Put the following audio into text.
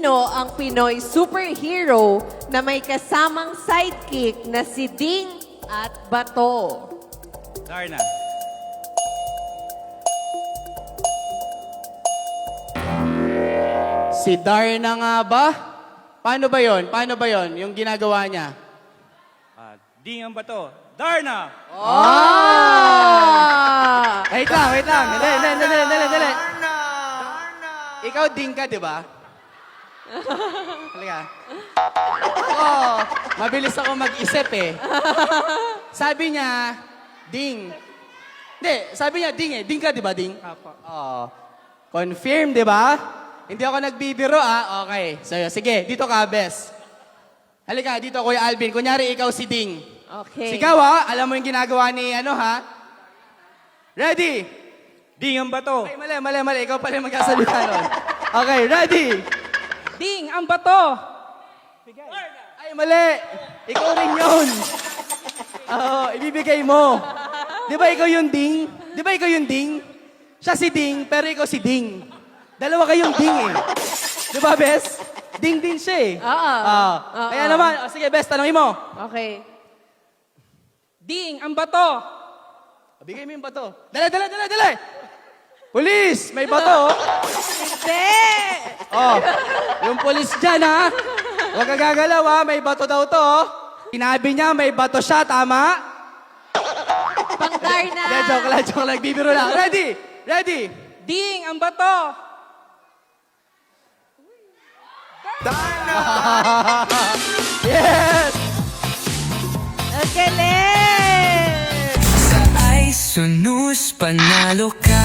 Sino ang Pinoy superhero na may kasamang sidekick na si Ding at Bato? Darna. Si Darna nga ba? Paano ba yon? Paano ba yon? Yung ginagawa niya? Ding ang bato. Darna! Wait lang, wait lang. Dali. Ikaw ding ka, di ba? Halika. Oo, mabilis ako mag-isip eh. Sabi niya, ding. Hindi, sabi niya ding eh. Ding ka, di ba, ding? Apo. Oo. Confirm, di ba? Hindi ako nagbibiro, ah. Okay. So, sige, dito ka, Bes. Halika, dito, Kuya Alvin. Kunyari, ikaw si Ding. Okay. Sigaw, ha? Alam mo yung ginagawa ni, ha? Ready? Ding ang bato. Ay, mali. Ikaw pala yung magkasalita nun. Okay, ready? Ding ang bato. Ay, mali. Ikaw rin yun. Oo, ibibigay mo. Di ba ikaw yung Ding? Di ba ikaw yung Ding? Siya si Ding, pero ikaw si Ding. Dalawa kayong Ding eh. Di ba, Bes? Ding din siya eh. Oo. Kaya naman, sige, Bes, tanongin mo. Okay. Ding ang bato. Bigay mo yung bato. Dali! Police! May bato, oh. Hindi! Oh, yung police dyan, ha? Huwag ka gagalaw, ha? May bato daw to, oh. Sinabi niya, may bato siya, tama? Pang-Darna! Hindi, joke lang. Bibiro lang. Ready? Ding ang bato. Yes! Ang galing! Sa ay sunus panalo ka.